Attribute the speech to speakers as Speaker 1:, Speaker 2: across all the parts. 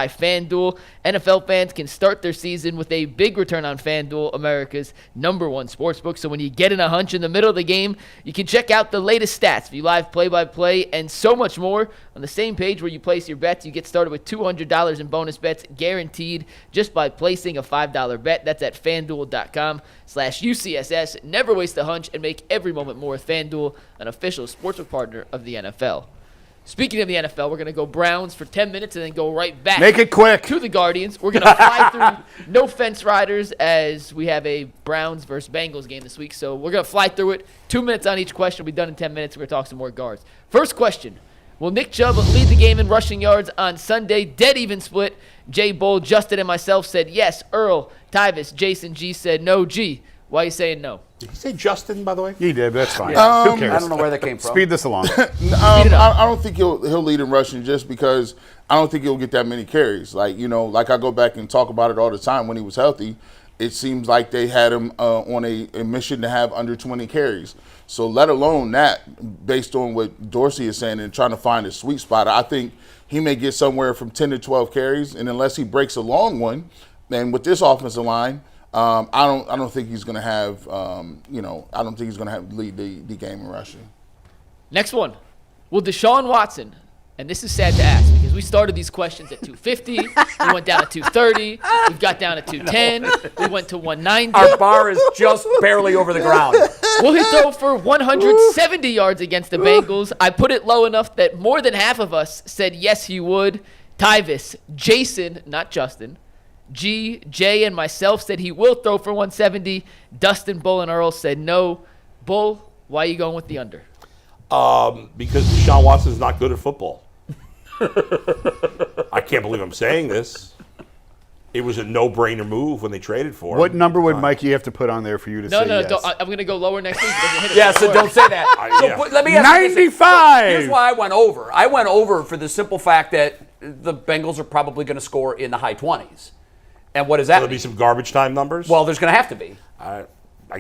Speaker 1: by FanDuel. NFL fans can start their season with a big return on FanDuel, America's #1 sportsbook. So when you get in a hunch in the middle of the game, you can check out the latest stats, view live play-by-play, and so much more. On the same page where you place your bets, you get started with $200 in bonus bets guaranteed just by placing a $5 bet. That's at FanDuel.com/UCSS. Never waste a hunch and make every moment more with FanDuel, an official sportsbook partner of the NFL. Speaking of the NFL, we're going to go Browns for 10 minutes and then go right back.
Speaker 2: Make it quick.
Speaker 1: To the Guardians. We're going to fly through no fence riders as we have a Browns versus Bengals game this week. So we're going to fly through it. 2 minutes on each question. We'll be done in 10 minutes. We're going to talk some more guards. First question. Will Nick Chubb lead the game in rushing yards on Sunday? Dead even split. Jay, Bull, Justin, and myself said yes. Earl, Tyvis, Jason, G said no. G, why are you saying no?
Speaker 3: Did he say Justin, by the way?
Speaker 2: He did, but that's fine.
Speaker 4: Who
Speaker 2: cares?
Speaker 4: I don't know where that came from.
Speaker 2: Speed this along.
Speaker 5: I don't think he'll lead in rushing just because I don't think he'll get that many carries. Like I go back and talk about it all the time. When he was healthy, it seems like they had him on a mission to have under 20 carries. So let alone that, based on what Dorsey is saying and trying to find a sweet spot, I think he may get somewhere from 10 to 12 carries. And unless he breaks a long one, then with this offensive line, I don't think he's going to have, I don't think he's going to lead the game in rushing.
Speaker 1: Next one. Will Deshaun Watson, and this is sad to ask because we started these questions at 250, we went down to 230, we got down to 210, we went to 190.
Speaker 4: Our bar is just barely over the ground.
Speaker 1: Will he throw for 170 yards against the Bengals? I put it low enough that more than half of us said yes, he would. Tyvis, Jason, not Justin, G, Jay, and myself said he will throw for 170. Dustin, Bull, and Earl said no. Bull, why are you going with the under?
Speaker 3: Because Deshaun Watson is not good at football. I can't believe I'm saying this. It was a no-brainer move when they traded for him.
Speaker 2: What number would Mikey have to put on there for you to say yes?
Speaker 1: No, I'm going to go lower next week.
Speaker 4: Yeah, so don't say that. Let me ask you this.
Speaker 2: 95!
Speaker 4: Here's why I went over. I went over for the simple fact that the Bengals are probably going to score in the high 20s. And what does that mean?
Speaker 3: There'll be some garbage time numbers?
Speaker 4: Well, there's going to have to be.
Speaker 3: I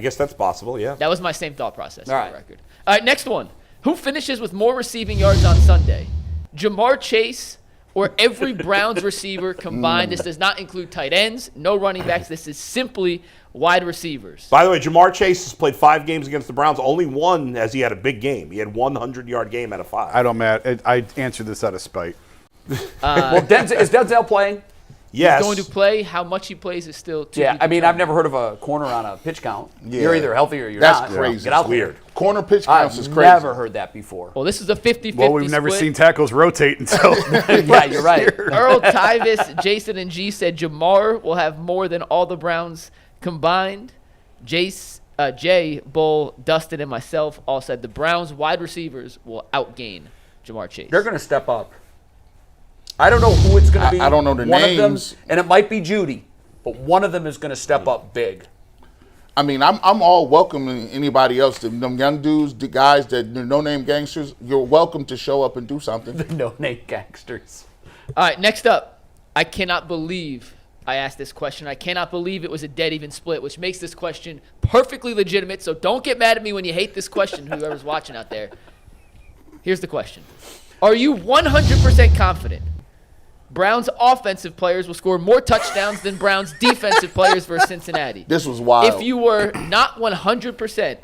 Speaker 3: guess that's possible, yeah.
Speaker 1: That was my same thought process
Speaker 4: All
Speaker 1: for
Speaker 4: right.
Speaker 1: the record. All right, next one. Who finishes with more receiving yards on Sunday? Jamar Chase or every Browns receiver combined? This does not include tight ends, no running backs. This is simply wide receivers.
Speaker 3: By the way, Jamar Chase has played 5 games against the Browns. Only one as he had a big game. He had 100-yard game out of 5.
Speaker 2: I don't matter. I answered this out of spite.
Speaker 4: Well, is Denzel playing?
Speaker 3: Yes.
Speaker 1: He's going to play. How much he plays is still to be
Speaker 4: I mean,
Speaker 1: determined.
Speaker 4: I've never heard of a corner on a pitch count.
Speaker 5: Yeah.
Speaker 4: You're either healthy or you're
Speaker 5: That's
Speaker 4: not.
Speaker 5: crazy.
Speaker 4: Get out there.
Speaker 3: Weird.
Speaker 5: Corner pitch counts is
Speaker 4: I've
Speaker 5: crazy.
Speaker 4: never heard that before.
Speaker 1: Well, this is a 50-50
Speaker 2: Well, we've never
Speaker 1: split.
Speaker 2: seen tackles rotate until.
Speaker 4: Yeah, you're right.
Speaker 1: Earl, Tyvis, Jason, and G said Jamar will have more than all the Browns combined. Jay, Bull, Dustin, and myself all said the Browns wide receivers will outgain Jamar Chase.
Speaker 4: They're going to step up. I don't know who it's going to be.
Speaker 5: I don't know the
Speaker 4: one
Speaker 5: names.
Speaker 4: Of them, and it might be Judy, but one of them is going to step up big.
Speaker 5: I mean, I'm all welcoming anybody else. Them young dudes, the guys that the no-name gangsters, you're welcome to show up and do something.
Speaker 4: The no-name gangsters.
Speaker 1: All right, next up. I cannot believe I asked this question. I cannot believe it was a dead even split, which makes this question perfectly legitimate. So don't get mad at me when you hate this question, whoever's watching out there. Here's the question. Are you 100% confident Browns offensive players will score more touchdowns than Browns defensive players versus Cincinnati?
Speaker 5: This was wild.
Speaker 1: If you were not 100%,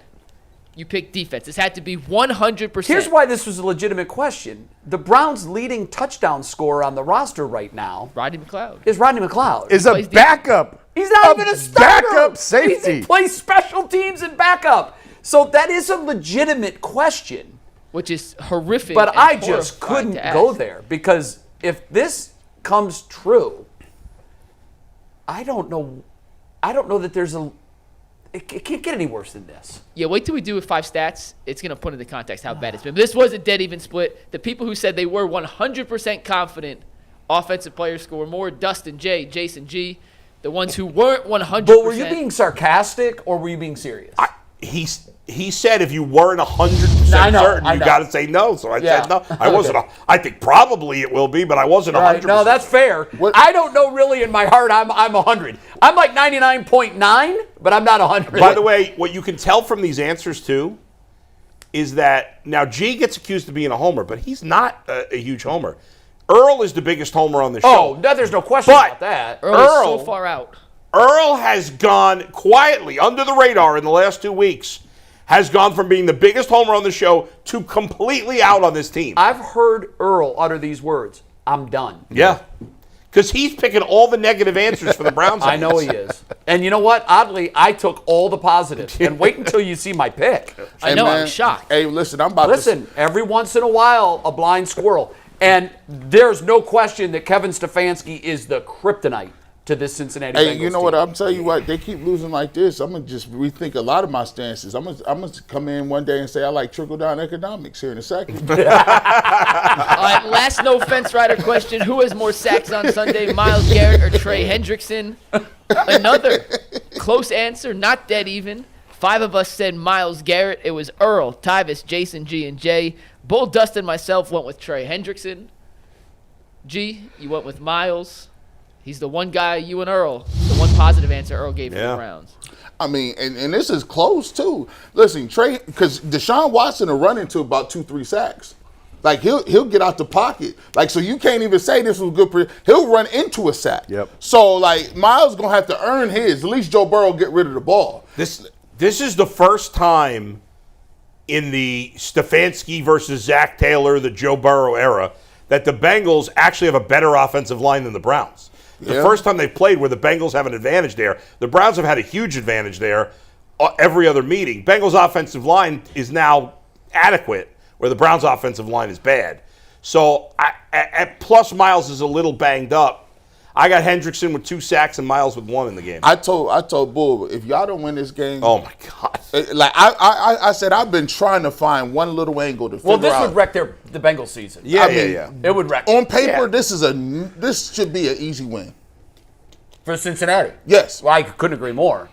Speaker 1: you picked defense. This had to be 100%.
Speaker 4: Here's why this was a legitimate question. The Browns' leading touchdown scorer on the roster right now
Speaker 1: Rodney McLeod.
Speaker 4: is Rodney McLeod.
Speaker 2: Is a backup.
Speaker 4: He's not even a starter.
Speaker 2: Backup safety.
Speaker 4: He plays special teams and backup. So that is a legitimate question.
Speaker 1: Which is horrific.
Speaker 4: But
Speaker 1: and
Speaker 4: I just
Speaker 1: horrifying
Speaker 4: couldn't
Speaker 1: to
Speaker 4: go
Speaker 1: ask.
Speaker 4: there because if this comes true, I don't know that there's it can't get any worse than this.
Speaker 1: Yeah, wait till we do with 5 stats. It's going to put into context how bad it's been. But this was a dead even split. The people who said they were 100% confident offensive players score more, Dustin J, Jason G. The ones who weren't 100%.
Speaker 4: But were you being sarcastic or were you being serious?
Speaker 3: He said if you weren't 100%
Speaker 4: I know,
Speaker 3: certain,
Speaker 4: I
Speaker 3: you
Speaker 4: know.
Speaker 3: got to say no. So I
Speaker 4: Yeah.
Speaker 3: said no. I wasn't. I think probably it will be, but I wasn't 100%.
Speaker 4: Right. No, that's fair. I don't know really in my heart I'm 100. I'm like 99.9, but I'm not 100.
Speaker 3: By the way, what you can tell from these answers too is that now G gets accused of being a homer, but he's not a huge homer. Earl is the biggest homer on the show.
Speaker 4: Oh, no, there's no question
Speaker 3: But-
Speaker 4: about that.
Speaker 1: Earl is so far out.
Speaker 3: Earl has gone quietly under the radar in the last 2 weeks, has gone from being the biggest homer on the show to completely out on this team.
Speaker 4: I've heard Earl utter these words. I'm done.
Speaker 3: Yeah. Because he's picking all the negative answers for the Browns.
Speaker 4: I know he is. And you know what? Oddly, I took all the positives. And wait until you see my pick.
Speaker 1: I know, I'm shocked.
Speaker 5: Hey, listen, I'm about
Speaker 4: Listen, every once in a while, a blind squirrel. And there's no question that Kevin Stefanski is the kryptonite to this Cincinnati Bengals
Speaker 5: Hey, you know
Speaker 4: team.
Speaker 5: what? I'm telling you what. They keep losing like this. I'm gonna just rethink a lot of my stances. I'm gonna come in one day and say I like trickle down economics here in a second.
Speaker 1: All right, last no fence rider question. Who has more sacks on Sunday, Myles Garrett or Trey Hendrickson? Another close answer, not dead even. 5 of us said Myles Garrett. It was Earl, Tyvis, Jason, G, and J. Bull Dust and myself went with Trey Hendrickson. G, you went with Myles. He's the one guy, you and Earl, the one positive answer Earl gave for the Browns.
Speaker 5: I mean, and this is close too. Listen, Trey, because Deshaun Watson will run into about 2-3 sacks. Like he'll get out the pocket. Like, so you can't even say this was good. He'll run into a sack.
Speaker 2: Yep.
Speaker 5: So like Myles gonna have to earn his. At least Joe Burrow get rid of the ball.
Speaker 3: This is the first time in the Stefanski versus Zach Taylor, the Joe Burrow era, that the Bengals actually have a better offensive line than the Browns. The first time they played where the Bengals have an advantage there. The Browns have had a huge advantage there every other meeting. Bengals' offensive line is now adequate where the Browns' offensive line is bad. So, plus Myles is a little banged up. I got Hendrickson with 2 sacks and Myles with 1 in the game.
Speaker 5: I told Bull, if y'all don't win this game,
Speaker 3: Oh, my God.
Speaker 5: like I said, I've been trying to find one little angle to figure
Speaker 4: Well, this
Speaker 5: out.
Speaker 4: would wreck the Bengals season.
Speaker 3: Yeah.
Speaker 4: It would wreck
Speaker 5: On paper,
Speaker 3: Yeah.
Speaker 5: this should be an easy win.
Speaker 4: for Cincinnati.
Speaker 5: Yes.
Speaker 4: Well, I couldn't agree more.